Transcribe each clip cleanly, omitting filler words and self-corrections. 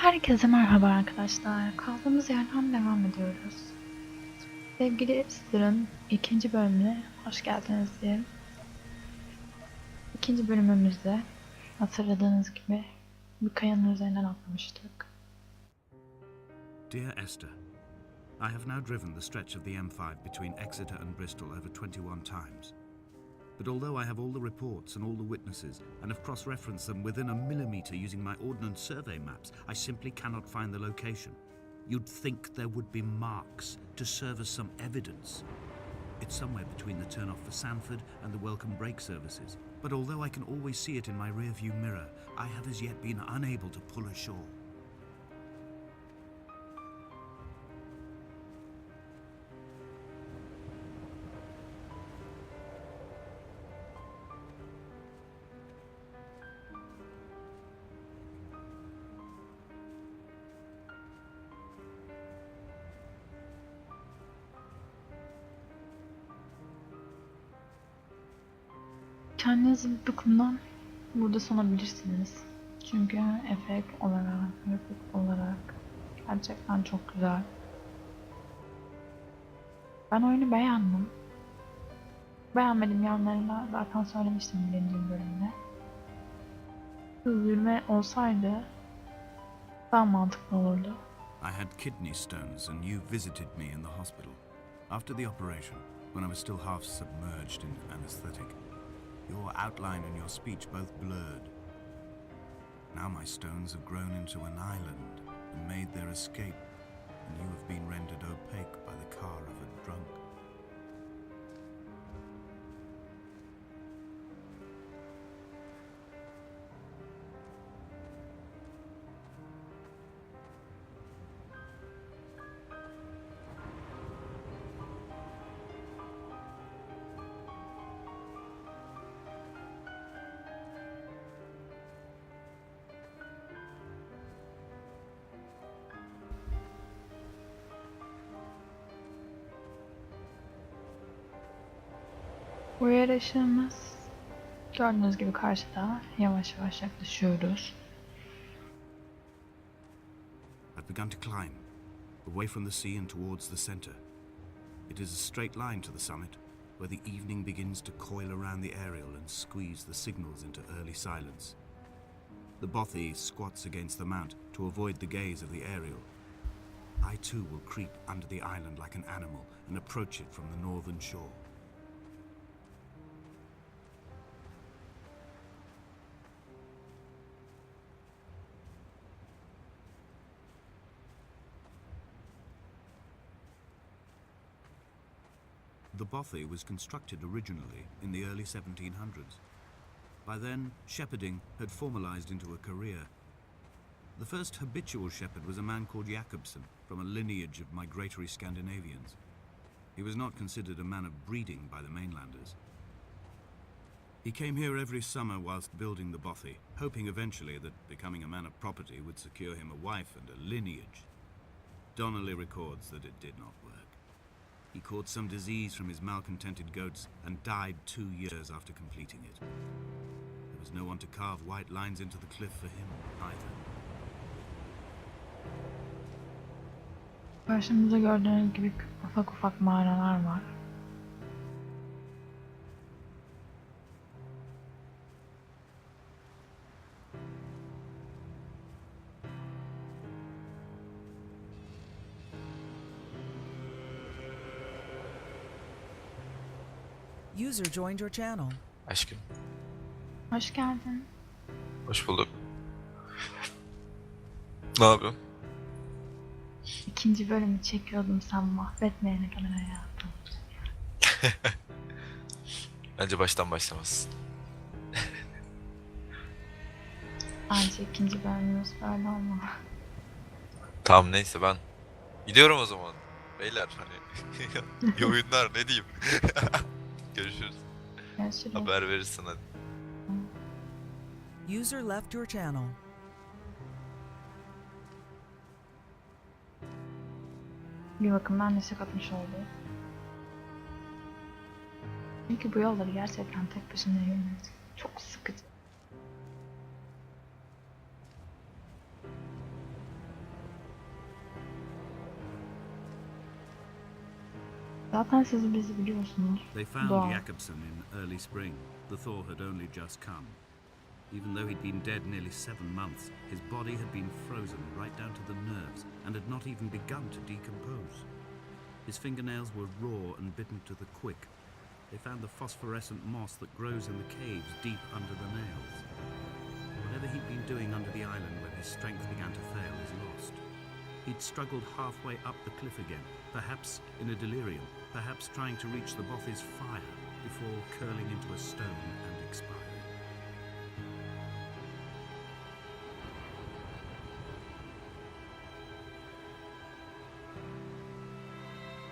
Herkese merhaba arkadaşlar. Kaldığımız yerden devam ediyoruz. Sevgili Esther'ın ikinci bölümüne hoş geldiniz diyelim. İkinci bölümümüzde hatırladığınız gibi bir kayanın üzerinden atlamıştık. Dear Esther, I have now driven the stretch of the M5 between Exeter and Bristol over 21 times. But although I have all the reports and all the witnesses and have cross-referenced them within a millimetre using my ordnance survey maps, I simply cannot find the location. You'd think there would be marks to serve as some evidence. It's somewhere between the turn-off for Sanford and the welcome brake services. But although I can always see it in my rear-view mirror, I have as yet been unable to pull ashore. Kendinizi bu bakımdan burada sanabilirsiniz. Çünkü efekt olarak gerçekten çok güzel. Ben oyunu beğendim. Beğenmediğim yanlarını zaten söylemiştim birinci bölümde. Hızlı olsaydı daha mantıklı olurdu. I had kidney stones and you visited me in the hospital. After the operation, when I was still half submerged in anesthetic, your outline and your speech both blurred. Now my stones have grown into an island and made their escape, and you have been rendered opaque by the car of a drunk. Bu yarışımız gördüğünüz gibi karşıda yavaş yavaş yaklaşıyoruz. I've begun to climb, away from the sea and towards the center. It is a straight line to the summit, where the evening begins to coil around the aerial and squeeze the signals into early silence. The bothy squats against the mount to avoid the gaze of the aerial. I too will creep under the island like an animal and approach it from the northern shore. The bothy was constructed originally in the early 1700s. By then, shepherding had formalized into a career. The first habitual shepherd was a man called Jakobsen, from a lineage of migratory Scandinavians. He was not considered a man of breeding by the mainlanders. He came here every summer whilst building the bothy, hoping eventually that becoming a man of property would secure him a wife and a lineage. Donnelly records that it did not work. He caught some disease from his malcontented goats and died 2 years after completing it. There was no one to carve white lines into the cliff for him either. Karşımızda gördüğünüz gibi ufak ufak mağaralar var. User joined your channel. Aşkım, Hoş geldin. hoş bulduk. Ne yapıyorsun? İkinci bölümü çekiyordum sen mahvetmeyene kadar hayatım. Bence baştan başlamasın. Bence ikinci bölümümüz böyle olmalı. Tamam neyse ben gidiyorum o zaman. Beyler hani iyi oyunlar ne diyeyim. Görüşürüz. Görüşürüz. Haber verirsin hadi. User left your channel. Bir bakımdan neşe katmış oldu. Çünkü bu yolları gerçekten tek başına yürümek çok sıkıcı. Zaten siz bizi biliyorsunuz. They found Doğal. Jakobsen in early spring. The thaw had only just come. Even though he'd been dead nearly 7 months, his body had been frozen right down to the nerves and had not even begun to decompose. His fingernails were raw and bitten to the quick. They found the phosphorescent moss that grows in the caves deep under the nails. Whatever he'd been doing under the island when his strength began to fail is lost. He'd struggled halfway up the cliff again, perhaps in a delirium, perhaps trying to reach the Bothy's fire before curling into a stone and expiring.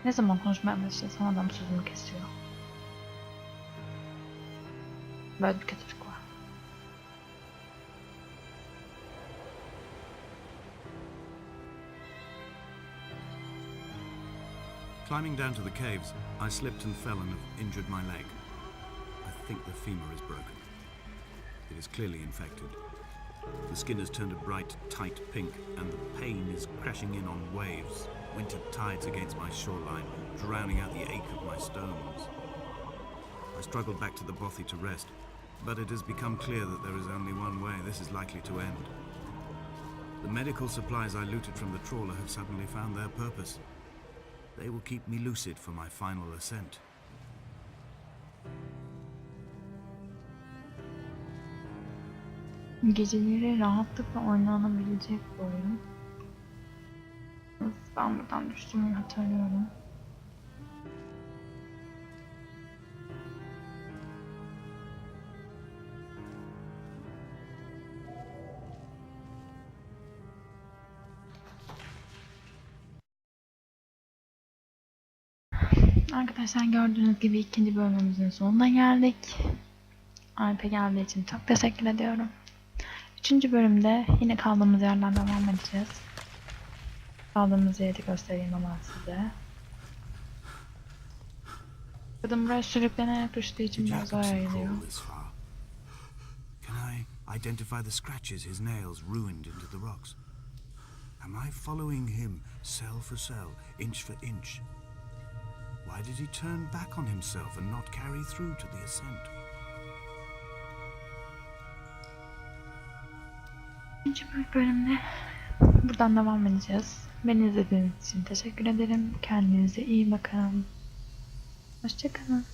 Ne zaman konuşmaya başlasam adam sözümü kesiyor. Böyle bir kötülük var. Climbing down to the caves, I slipped and fell and have injured my leg. I think the femur is broken. It is clearly infected. The skin has turned a bright, tight pink, and the pain is crashing in on waves, winter tides against my shoreline, drowning out the ache of my stones. I struggled back to the bothy to rest, but it has become clear that there is only one way this is likely to end. The medical supplies I looted from the trawler have suddenly found their purpose. They will keep me lucid for my final ascent. Geceleri rahatlıkla oynanabilecek bir oyun. Ben buradan düştüğümü hatırlıyorum. Arkadaşlar gördüğünüz gibi ikinci bölümümüzün sonuna geldik. Alp'e geldiği için çok teşekkür ediyorum. Üçüncü bölümde yine kaldığımız yerden devam edeceğiz. Kaldığımız yeri göstereyim ama size. Kadın buraya sürüklenerek düştüğü için biraz ayırıyor. Can I identify the scratches his nails ruined into the rocks? Am I following him cell for cell, inch for inch? Why did he turn back on himself and not carry through to the ascent? Üçüncü bölümde buradan devam edeceğiz. Beni izlediğiniz için teşekkür ederim. Kendinize iyi bakın. Hoşça kalın.